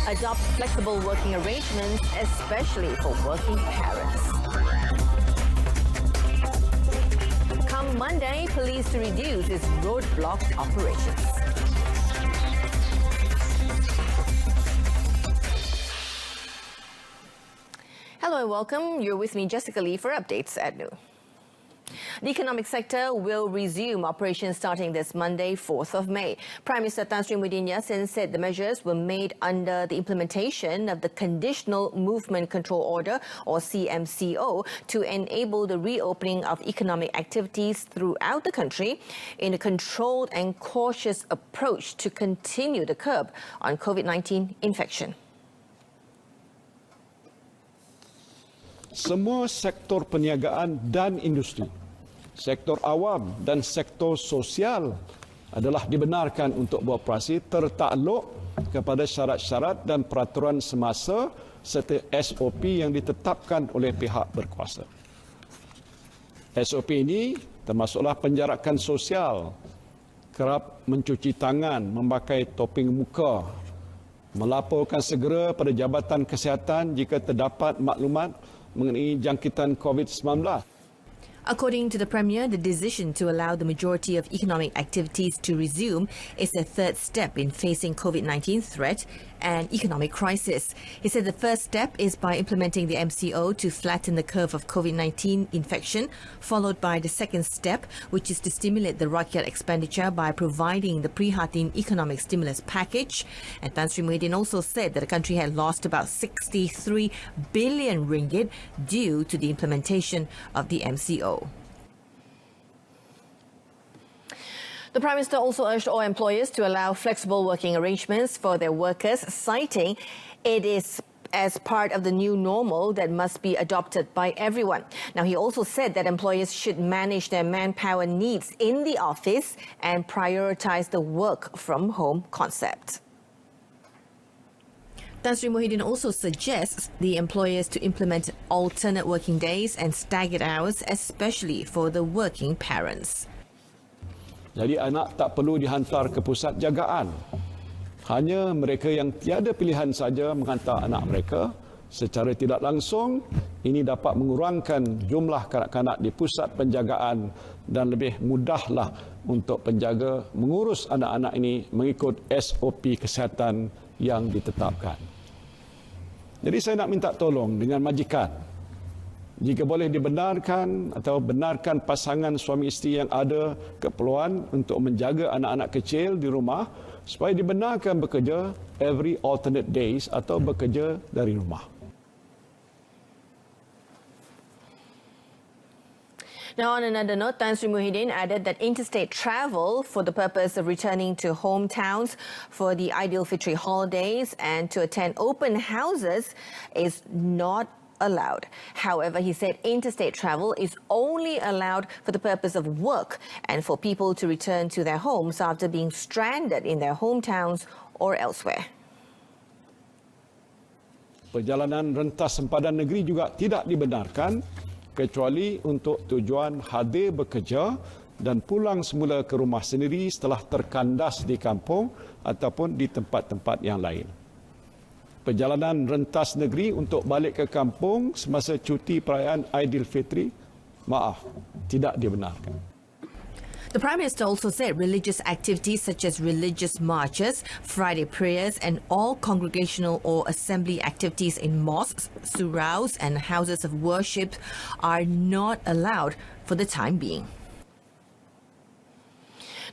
adopt flexible working arrangements, especially for working parents. Come Monday, police to reduce its roadblock operations. Hello and welcome. You're with me, Jessica Lee, for updates at noon. The economic sector will resume operations starting this Monday, 4th of May. Prime Minister Tan Sri Muhyiddin Yassin said the measures were made under the implementation of the Conditional Movement Control Order, or CMCO, to enable the reopening of economic activities throughout the country in a controlled and cautious approach to continue the curb on COVID-19 infection. Semua sektor perniagaan dan industri, sektor awam dan sektor sosial adalah dibenarkan untuk beroperasi tertakluk kepada syarat-syarat dan peraturan semasa serta SOP yang ditetapkan oleh pihak berkuasa. SOP ini termasuklah penjarakan sosial, kerap mencuci tangan, memakai topeng muka, melaporkan segera pada Jabatan Kesihatan jika terdapat maklumat mengenai jangkitan COVID-19. According to the Premier, the decision to allow the majority of economic activities to resume is a third step in facing COVID-19 threat and economic crisis. He said the first step is by implementing the MCO to flatten the curve of COVID-19 infection, followed by the second step, which is to stimulate the rakyat expenditure by providing the Prihatin economic stimulus package. And Tan Sri Muhyiddin also said that the country had lost about 63 billion ringgit due to the implementation of the MCO. The Prime Minister also urged all employers to allow flexible working arrangements for their workers, citing it is as part of the new normal that must be adopted by everyone. Now, he also said that employers should manage their manpower needs in the office and prioritize the work from home concept. Tan Sri Muhyiddin also suggests the employers to implement alternate working days and staggered hours, especially for the working parents. Jadi anak tak perlu dihantar ke pusat jagaan. Hanya mereka yang tiada pilihan saja menghantar anak mereka secara tidak langsung. Ini dapat mengurangkan jumlah kanak-kanak di pusat penjagaan dan lebih mudahlah untuk penjaga mengurus anak-anak ini mengikut SOP kesihatan yang ditetapkan. Jadi saya nak minta tolong dengan majikan. Jika boleh dibenarkan atau benarkan pasangan suami isteri yang ada keperluan untuk menjaga anak-anak kecil di rumah supaya dibenarkan bekerja every alternate days atau bekerja dari rumah. Now, on another note, Tan Sri Muhyiddin added that interstate travel for the purpose of returning to hometowns for the Aidilfitri holidays and to attend open houses is not allowed. However, he said interstate travel is only allowed for the purpose of work and for people to return to their homes after being stranded in their hometowns or elsewhere. Perjalanan rentas sempadan negeri juga tidak dibenarkan kecuali untuk tujuan hadir bekerja dan pulang semula ke rumah sendiri setelah terkandas di kampung ataupun di tempat-tempat yang lain. Perjalanan rentas negeri untuk balik ke kampung semasa cuti perayaan Aidilfitri, tidak dibenarkan. The Prime Minister also said religious activities such as religious marches, Friday prayers and all congregational or assembly activities in mosques, suraus and houses of worship are not allowed for the time being.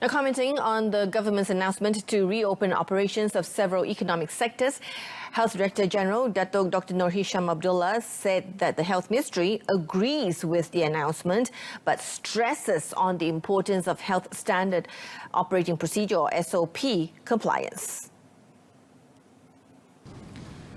Now, commenting on the government's announcement to reopen operations of several economic sectors, Health Director General Datuk Dr. Nur Hisham Abdullah said that the Health Ministry agrees with the announcement but stresses on the importance of Health Standard Operating Procedure or SOP compliance.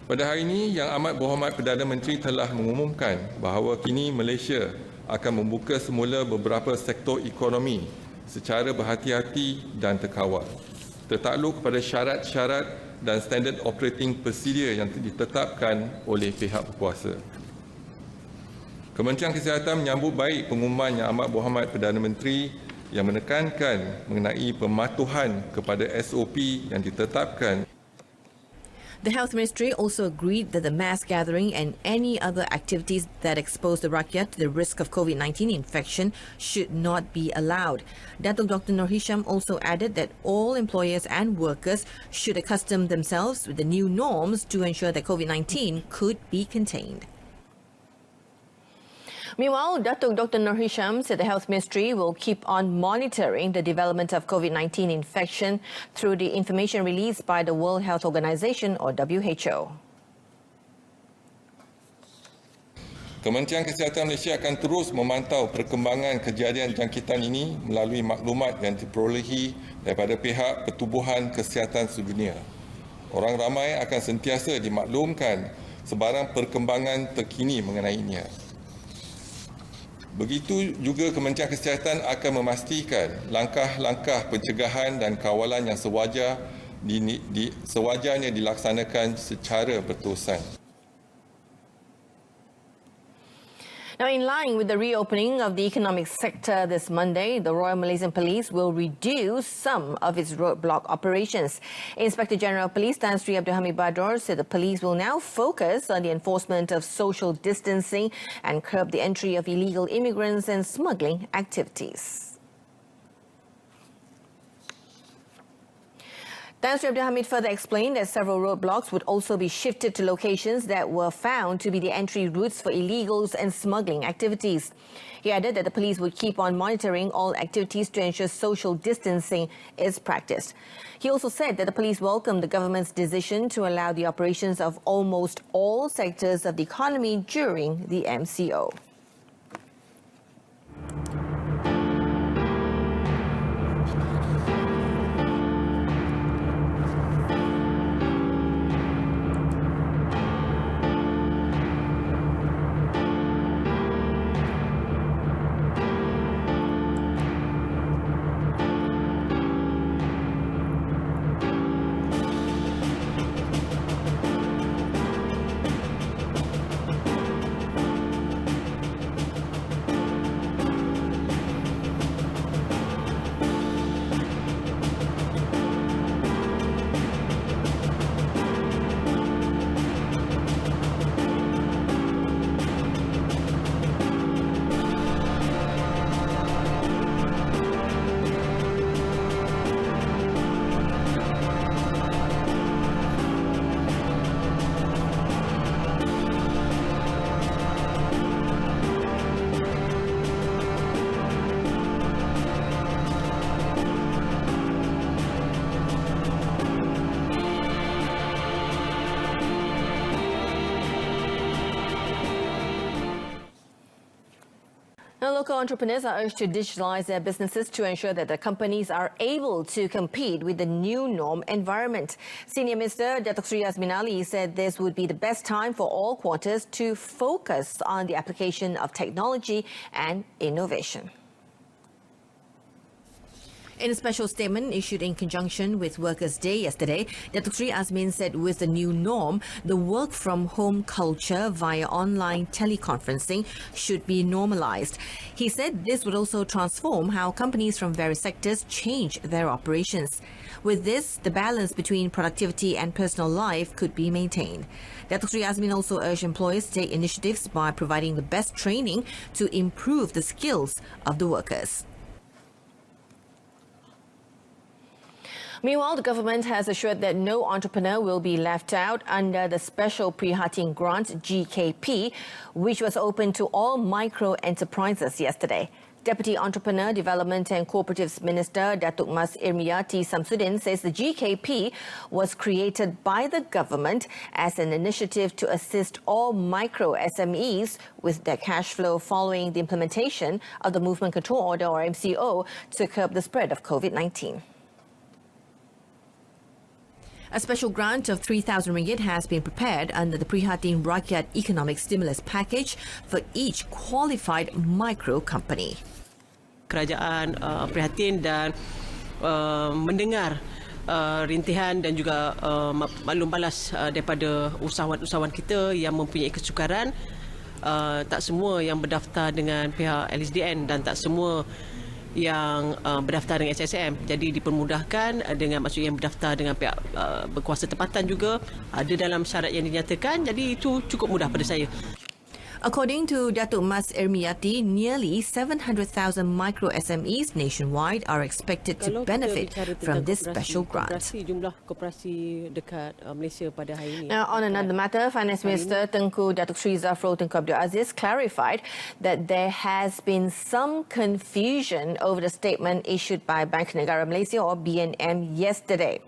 Pada hari ini, Yang Amat Berhormat Perdana Menteri telah mengumumkan bahawa kini Malaysia akan membuka semula beberapa sektor ekonomi secara berhati-hati dan terkawal, tertakluk kepada syarat-syarat dan standard operating procedure yang ditetapkan oleh pihak berkuasa. Kementerian Kesihatan menyambut baik pengumuman Yang Amat Berhormat Perdana Menteri yang menekankan mengenai pematuhan kepada SOP yang ditetapkan. The Health Ministry also agreed that the mass gathering and any other activities that expose the rakyat to the risk of COVID-19 infection should not be allowed. Datuk Dr. Nur Hisham also added that all employers and workers should accustom themselves with the new norms to ensure that COVID-19 could be contained. Meanwhile, Datuk Dr. Nur Hisham said the Health Ministry will keep on monitoring the development of COVID-19 infection through the information released by the World Health Organization or WHO. Kementerian Kesihatan Malaysia akan terus memantau perkembangan kejadian jangkitan ini melalui maklumat yang diperolehi daripada pihak Pertubuhan Kesihatan Sedunia. Orang ramai akan sentiasa dimaklumkan sebarang perkembangan terkini mengenainya. Begitu juga Kementerian Kesihatan akan memastikan langkah-langkah pencegahan dan kawalan yang sewajarnya dilaksanakan secara berterusan. Now, in line with the reopening of the economic sector this Monday, the Royal Malaysian Police will reduce some of its roadblock operations. Inspector General of Police Tan Sri Abdul Hamid Bador said the police will now focus on the enforcement of social distancing and curb the entry of illegal immigrants and smuggling activities. Tan Sri Abdul Hamid further explained that several roadblocks would also be shifted to locations that were found to be the entry routes for illegals and smuggling activities. He added that the police would keep on monitoring all activities to ensure social distancing is practiced. He also said that the police welcomed the government's decision to allow the operations of almost all sectors of the economy during the MCO. Now, local entrepreneurs are urged to digitalize their businesses to ensure that the companies are able to compete with the new norm environment. Senior Minister Datuk Sri Azmin Ali said this would be the best time for all quarters to focus on the application of technology and innovation. In a special statement issued in conjunction with Workers' Day yesterday, Datuk Sri Azmin said with the new norm, the work-from-home culture via online teleconferencing should be normalised. He said this would also transform how companies from various sectors change their operations. With this, the balance between productivity and personal life could be maintained. Datuk Sri Azmin also urged employers to take initiatives by providing the best training to improve the skills of the workers. Meanwhile, the government has assured that no entrepreneur will be left out under the Special Prihatin Grant GKP, which was open to all micro enterprises yesterday. Deputy Entrepreneur Development and Cooperatives Minister Datuk Mas Irmiyati Samsudin says the GKP was created by the government as an initiative to assist all micro SMEs with their cash flow following the implementation of the Movement Control Order or MCO to curb the spread of COVID-19. A special grant of RM3,000 has been prepared under the Prihatin Rakyat Economic Stimulus Package for each qualified micro company. Kerajaan prihatin dan mendengar rintihan dan juga maklum balas daripada usahawan-usahawan kita yang mempunyai kesukaran. Tak semua yang berdaftar dengan pihak LSDN dan tak semua yang berdaftar dengan SSM. Jadi dipermudahkan dengan maksudnya yang berdaftar dengan pihak berkuasa tempatan juga ada dalam syarat yang dinyatakan. Jadi itu cukup mudah pada saya. According to Datuk Mas Ermiyati, nearly 700,000 micro SMEs nationwide are expected to benefit from this special grant. Jumlah koperasi dekat Malaysia pada hari ini. Now, on another matter, Finance Minister Tengku Datuk Sri Zafrul Tengku Abdul Aziz clarified that there has been some confusion over the statement issued by Bank Negara Malaysia or BNM yesterday.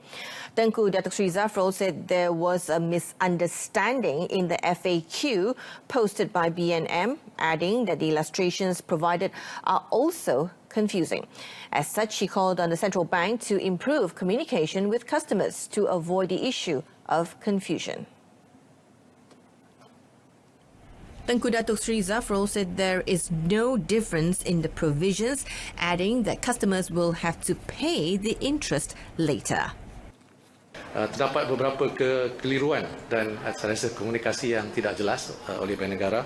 Tengku Datuk Sri Zafrul said there was a misunderstanding in the FAQ posted by BNM, adding that the illustrations provided are also confusing. As such, he called on the central bank to improve communication with customers to avoid the issue of confusion. Tengku Datuk Sri Zafrul said there is no difference in the provisions, adding that customers will have to pay the interest later. Terdapat beberapa kekeliruan dan saya rasa komunikasi yang tidak jelas oleh Bank Negara.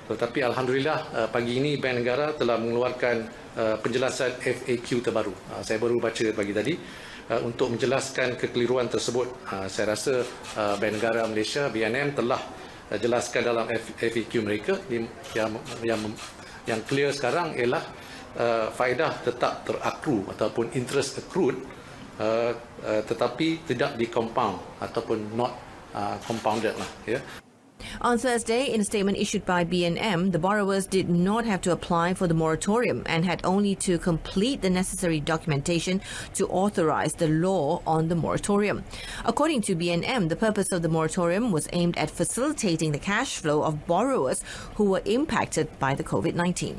Tetapi Alhamdulillah pagi ini Bank Negara telah mengeluarkan penjelasan FAQ terbaru. Saya baru baca pagi tadi untuk menjelaskan kekeliruan tersebut. Saya rasa Bank Negara Malaysia BNM telah jelaskan dalam FAQ mereka yang clear sekarang ialah faedah tetap terakru ataupun interest accrued tetapi tidak di-compound ataupun not compounded lah, ya. On Thursday, in a statement issued by BNM, the borrowers did not have to apply for the moratorium and had only to complete the necessary documentation to authorize the law on the moratorium. According to BNM, the purpose of the moratorium was aimed at facilitating the cash flow of borrowers who were impacted by the COVID-19.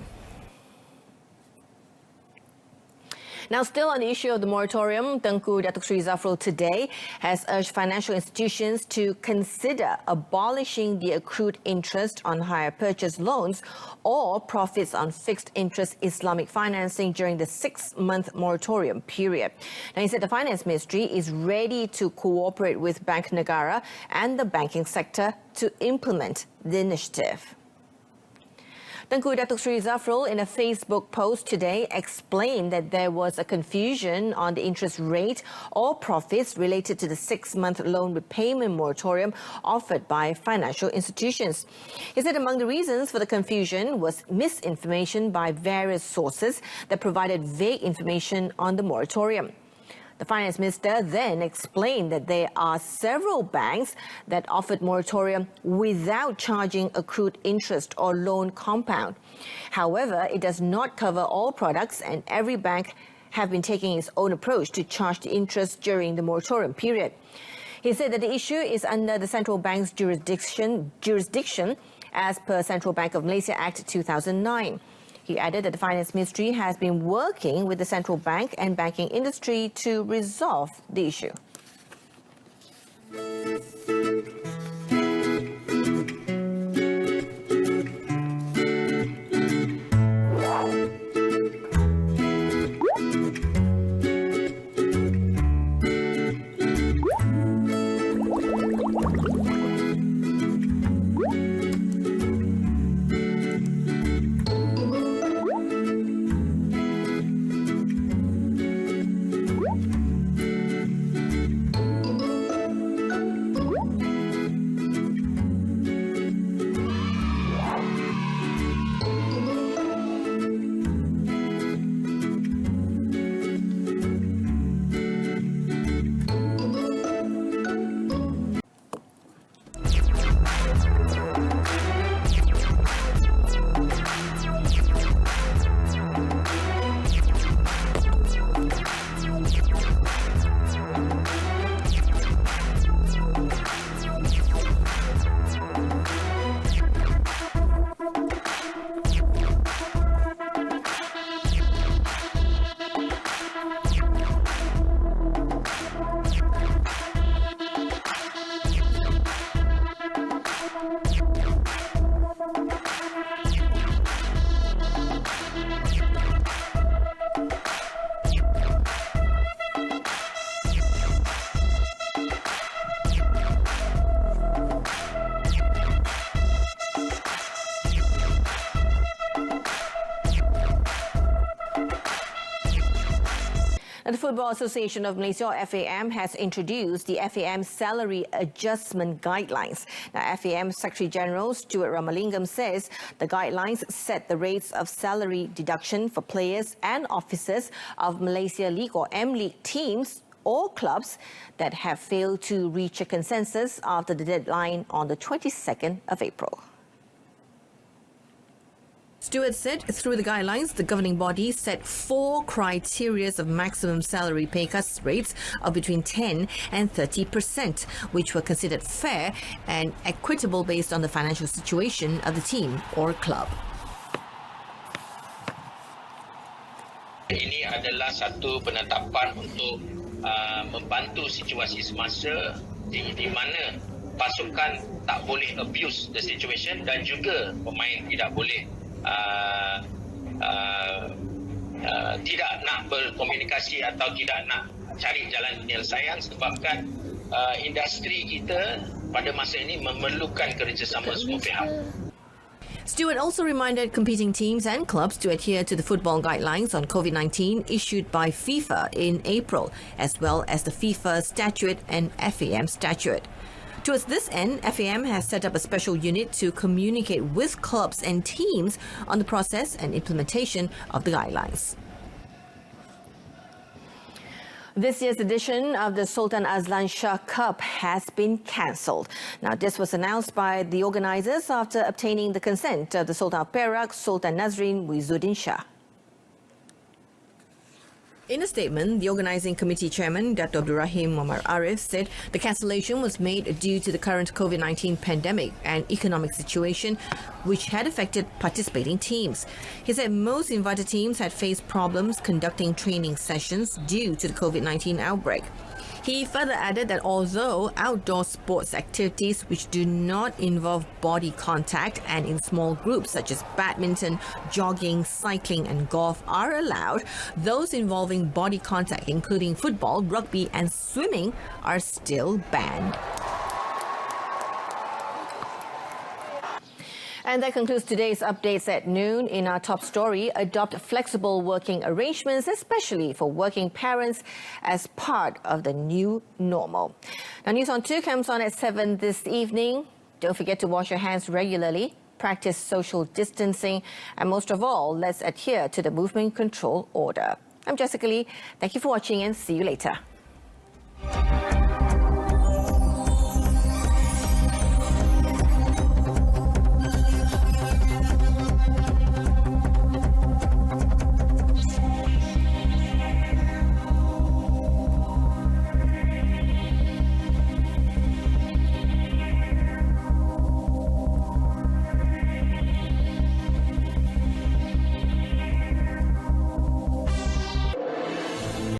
Now, still on the issue of the moratorium, Tengku Datuk Sri Zafrul today has urged financial institutions to consider abolishing the accrued interest on hire purchase loans or profits on fixed interest Islamic financing during the 6-month moratorium period. Now, he said the Finance Ministry is ready to cooperate with Bank Negara and the banking sector to implement the initiative. Tengku Datuk Sri Zafrul, in a Facebook post today, explained that there was a confusion on the interest rate or profits related to the 6-month loan repayment moratorium offered by financial institutions. He said among the reasons for the confusion was misinformation by various sources that provided vague information on the moratorium. The Finance Minister then explained that there are several banks that offered moratorium without charging accrued interest or loan compound. However, it does not cover all products, and every bank have been taking its own approach to charge the interest during the moratorium period. He said that the issue is under the Central Bank's jurisdiction as per Central Bank of Malaysia Act 2009. He added that the Finance Ministry has been working with the central bank and banking industry to resolve the issue. Now, the Football Association of Malaysia, or FAM, has introduced the FAM Salary Adjustment Guidelines. Now, FAM Secretary General Stuart Ramalingam says the guidelines set the rates of salary deduction for players and officers of Malaysia League or M-League teams or clubs that have failed to reach a consensus after the deadline on the 22nd of April. Stewart said through the guidelines, the governing body set 4 criteria of maximum salary pay cuts rates of between 10 and 30%, which were considered fair and equitable based on the financial situation of the team or club. Ini adalah satu penetapan untuk membantu situasi semasa di mana pasukan tak boleh abuse the situation dan juga pemain tidak boleh tidak nak berkomunikasi atau tidak nak cari jalan penyelesaian sebabkan industri kita pada masa ini memerlukan kerjasama semua pihak. Stewart also reminded competing teams and clubs to adhere to the football guidelines on COVID-19 issued by FIFA in April, as well as the FIFA statute and FAM statute. Towards this end, FAM has set up a special unit to communicate with clubs and teams on the process and implementation of the guidelines. This year's edition of the Sultan Azlan Shah Cup has been cancelled. Now, this was announced by the organisers after obtaining the consent of the Sultan of Perak, Sultan Nazrin Muizuddin Shah. In a statement, the organising committee chairman, Dato' Abdul Rahim Muhammad Arif, said the cancellation was made due to the current COVID-19 pandemic and economic situation, which had affected participating teams. He said most invited teams had faced problems conducting training sessions due to the COVID-19 outbreak. He further added that although outdoor sports activities which do not involve body contact and in small groups such as badminton, jogging, cycling and golf are allowed, those involving body contact including football, rugby and swimming are still banned. And that concludes today's updates at noon. In our top story, adopt flexible working arrangements, especially for working parents, as part of the new normal. Now, News on 2 comes on at 7 this evening. Don't forget to wash your hands regularly, practice social distancing, and most of all, let's adhere to the movement control order. I'm Jessica Lee. Thank you for watching and see you later.